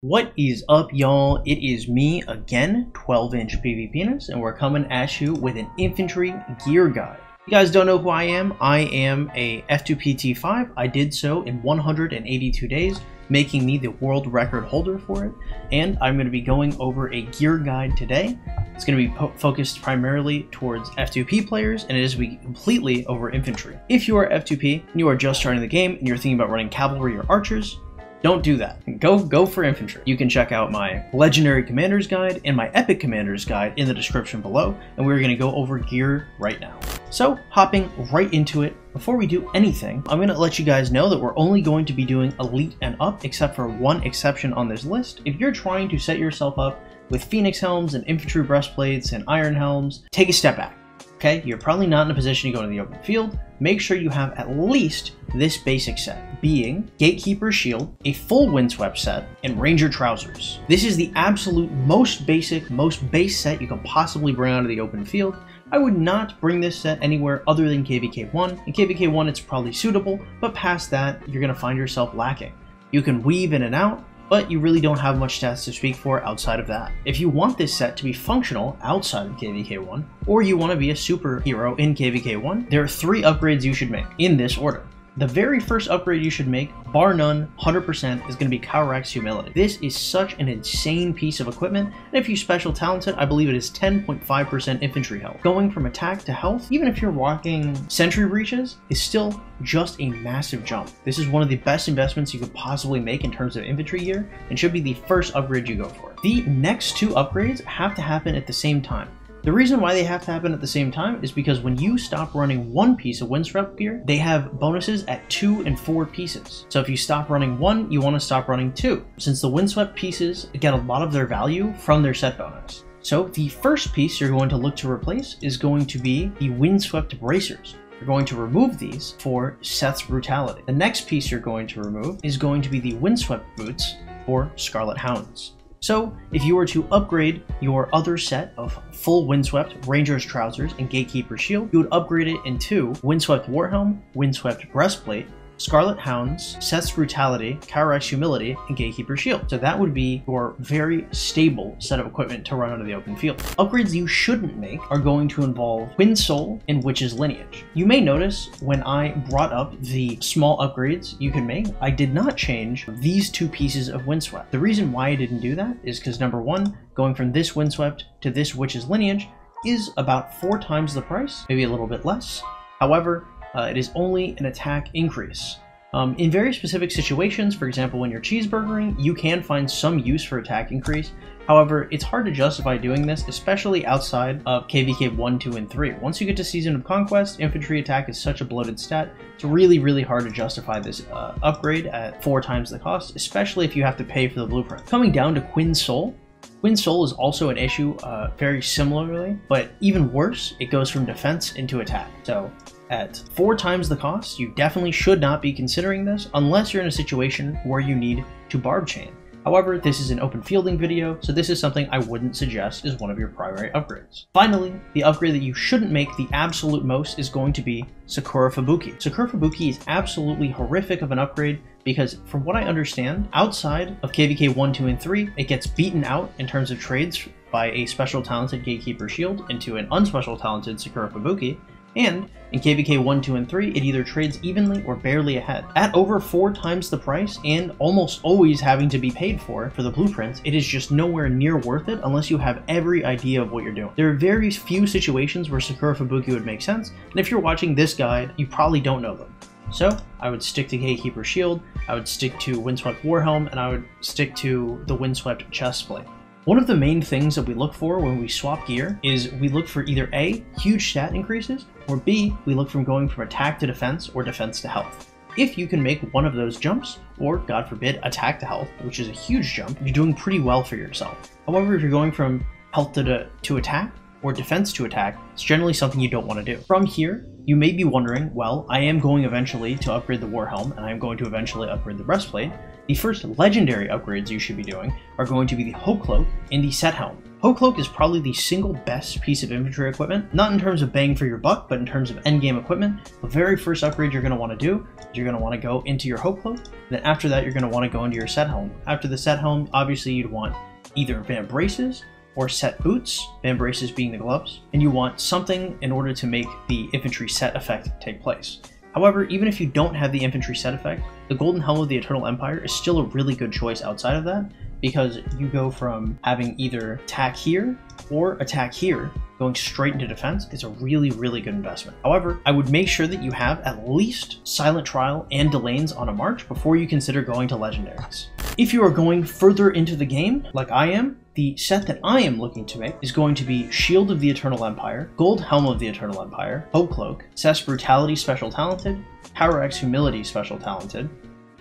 What is up, y'all? It is me again, 12-inch PvPenis, and we're coming at you with an infantry gear guide. You guys don't know who I am a F2P T5. I did so in 182 days, making me the world record holder for it, and I'm going to be going over a gear guide today. It's going to be focused primarily towards F2P players, and it is going to be completely over infantry. If you are F2P and you are just starting the game and you're thinking about running cavalry or archers, don't do that. Go for infantry. You can check out my legendary commander's guide and my epic commander's guide in the description below, and we're going to go over gear right now. So hopping right into it, before we do anything, I'm going to let you guys know that we're only going to be doing elite and up, except for one exception on this list. If you're trying to set yourself up with phoenix helms and infantry breastplates and iron helms, take a step back. Okay, you're probably not in a position to go into the open field. Make sure you have at least this basic set, being Gatekeeper Shield, a full windswept set, and Ranger Trousers. This is the absolute most basic, most base set you can possibly bring onto the open field. I would not bring this set anywhere other than KVK1. In KVK1 it's probably suitable, but past that you're going to find yourself lacking. You can weave in and out, but you really don't have much stats to speak for outside of that. If you want this set to be functional outside of KVK1, or you want to be a superhero in KVK1, there are 3 upgrades you should make, in this order. The very first upgrade you should make, bar none, 100%, is going to be Karak's Humility. This is such an insane piece of equipment, and if you special talent it, I believe it is 10.5% infantry health. Going from attack to health, even if you're rocking sentry breaches, is still just a massive jump. This is one of the best investments you could possibly make in terms of infantry gear, and should be the first upgrade you go for. The next 2 upgrades have to happen at the same time. The reason why they have to happen at the same time is because when you stop running 1 piece of windswept gear, they have bonuses at 2 and 4 pieces. So if you stop running 1, you want to stop running 2, since the windswept pieces get a lot of their value from their set bonus. So the first piece you're going to look to replace is going to be the windswept bracers. You're going to remove these for Seth's Brutality. The next piece you're going to remove is going to be the windswept boots for Scarlet Hounds. So, if you were to upgrade your other set of full windswept Ranger's Trousers and Gatekeeper Shield, you would upgrade it into Windswept Warhelm, Windswept Breastplate, Scarlet Hounds, Seth's Brutality, Karak's Humility, and Gatekeeper Shield. So that would be your very stable set of equipment to run out of the open field. Upgrades you shouldn't make are going to involve Twin Soul and Witch's Lineage. You may notice when I brought up the small upgrades you can make, I did not change these 2 pieces of Windswept. The reason why I didn't do that is because number 1, going from this Windswept to this Witch's Lineage is about 4 times the price, maybe a little bit less. However, it is only an attack increase. In very specific situations, for example when you're cheeseburgering, you can find some use for attack increase. However, it's hard to justify doing this, especially outside of KVK 1, 2, and 3. Once you get to Season of Conquest, infantry attack is such a bloated stat, it's really hard to justify this upgrade at 4 times the cost, especially if you have to pay for the blueprint. Coming down to Twin Soul. Twin Soul is also an issue very similarly, but even worse, it goes from defense into attack. So at 4 times the cost, you definitely should not be considering this unless you're in a situation where you need to barb chain. However, this is an open fielding video, so this is something I wouldn't suggest as one of your primary upgrades. Finally, the upgrade that you shouldn't make the absolute most is going to be Sakura Fubuki. Sakura Fubuki is absolutely horrific of an upgrade because, from what I understand, outside of KVK 1, 2, and 3, it gets beaten out in terms of trades by a special talented Gatekeeper Shield into an unspecial talented Sakura Fubuki, and in KVK 1, 2, and 3, it either trades evenly or barely ahead. At over 4 times the price, and almost always having to be paid for the blueprints, it is just nowhere near worth it unless you have every idea of what you're doing. There are very few situations where Sakura Fubuki would make sense, and if you're watching this guide, you probably don't know them. So, I would stick to Gatekeeper Shield, I would stick to Windswept Warhelm, and I would stick to the Windswept Chestplate. One of the main things that we look for when we swap gear is we look for either A, huge stat increases, or B, we look from going from attack to defense or defense to health. If you can make one of those jumps, or God forbid, attack to health, which is a huge jump, you're doing pretty well for yourself. However, if you're going from health to attack, or defense to attack, it's generally something you don't want to do. From here, you may be wondering, well, I am going eventually to upgrade the Warhelm, and I am going to eventually upgrade the Breastplate. The first legendary upgrades you should be doing are going to be the Hoke Cloak and the Set Helm. Hoe Cloak is probably the single best piece of infantry equipment, not in terms of bang for your buck, but in terms of endgame equipment. The very first upgrade you're going to want to do is you're going to want to go into your Hoe Cloak, then after that you're going to want to go into your set helm. After the set helm, obviously you'd want either van braces or set boots, van braces being the gloves, and you want something in order to make the infantry set effect take place. However, even if you don't have the infantry set effect, the Golden Helm of the Eternal Empire is still a really good choice outside of that, because you go from having either attack here or attack here, going straight into defense is a really, really good investment. However, I would make sure that you have at least Silent Trial and Delanes on a march before you consider going to legendaries. If you are going further into the game, like I am, the set that I am looking to make is going to be Shield of the Eternal Empire, Gold Helm of the Eternal Empire, Hoe Cloak, Cess Brutality Special Talented, Power X Humility Special Talented,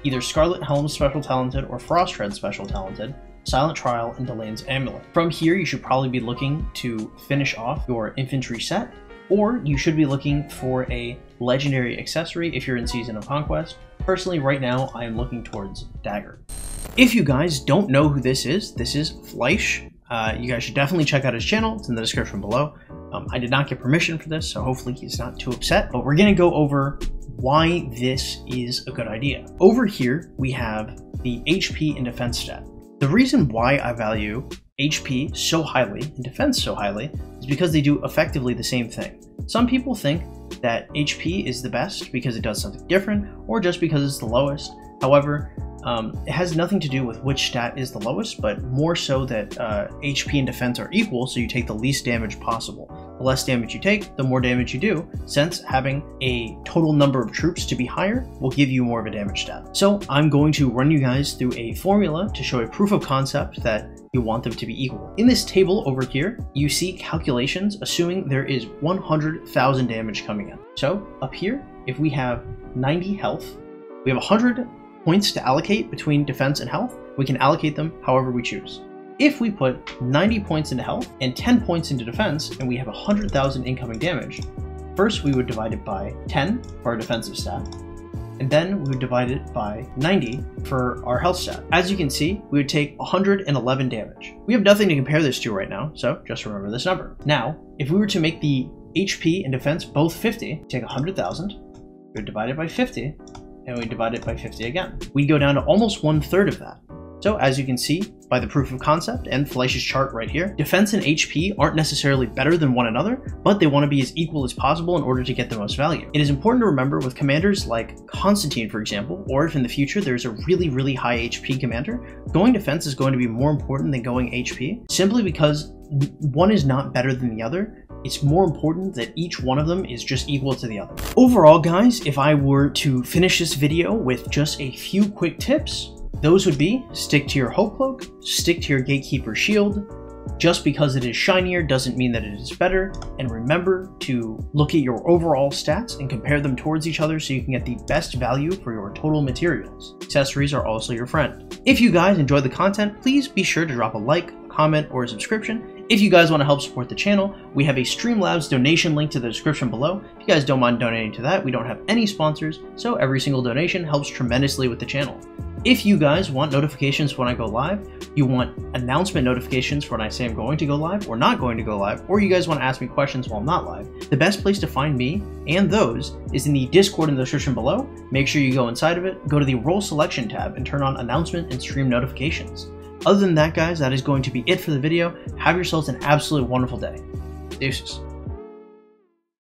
either Scarlet Helm Special Talented or Frost Tread Special Talented, Silent Trial, and Delane's Amulet. From here, you should probably be looking to finish off your infantry set, or you should be looking for a legendary accessory if you're in Season of Conquest. Personally, right now, I am looking towards Dagger. If you guys don't know who this is Fleisch. You guys should definitely check out his channel. It's in the description below. I did not get permission for this, so hopefully he's not too upset, but we're going to go over why this is a good idea. Over here, we have the HP and defense stat. The reason why I value HP so highly and defense so highly is because they do effectively the same thing. Some people think that HP is the best because it does something different, or just because it's the lowest. However, it has nothing to do with which stat is the lowest, but more so that HP and defense are equal, so you take the least damage possible. The less damage you take, the more damage you do, since having a total number of troops to be higher will give you more of a damage stat. So I'm going to run you guys through a formula to show a proof of concept that you want them to be equal. In this table over here, you see calculations assuming there is 100,000 damage coming in. So up here, if we have 90 health, we have 100 points to allocate between defense and health. We can allocate them however we choose. If we put 90 points into health and 10 points into defense, and we have 100,000 incoming damage, first we would divide it by 10 for our defensive stat, and then we would divide it by 90 for our health stat. As you can see, we would take 111 damage. We have nothing to compare this to right now, so just remember this number. Now, if we were to make the HP and defense both 50, take 100,000, we would divide it by 50, and we divide it by 50 again. We'd go down to almost 1/3 of that. So as you can see by the proof of concept and Fleisch's chart right here, defense and HP aren't necessarily better than one another, but they want to be as equal as possible in order to get the most value. It is important to remember with commanders like Constantine, for example, or if in the future there's a really, really high HP commander, going defense is going to be more important than going HP, simply because one is not better than the other. It's more important that each one of them is just equal to the other. Overall, guys, if I were to finish this video with just a few quick tips, those would be: stick to your Hoe Cloak, stick to your Gatekeeper Shield. Just because it is shinier doesn't mean that it is better, and remember to look at your overall stats and compare them towards each other so you can get the best value for your total materials. Accessories are also your friend. If you guys enjoyed the content, please be sure to drop a like, comment, or a subscription. If you guys want to help support the channel, we have a Streamlabs donation link to the description below. If you guys don't mind donating to that, we don't have any sponsors, so every single donation helps tremendously with the channel. If you guys want notifications when I go live, you want announcement notifications for when I say I'm going to go live or not going to go live, or you guys want to ask me questions while I'm not live, the best place to find me and those is in the Discord in the description below. Make sure you go inside of it, go to the Role Selection tab, and turn on announcement and stream notifications. Other than that, guys, that is going to be it for the video. Have yourselves an absolutely wonderful day. Deuces.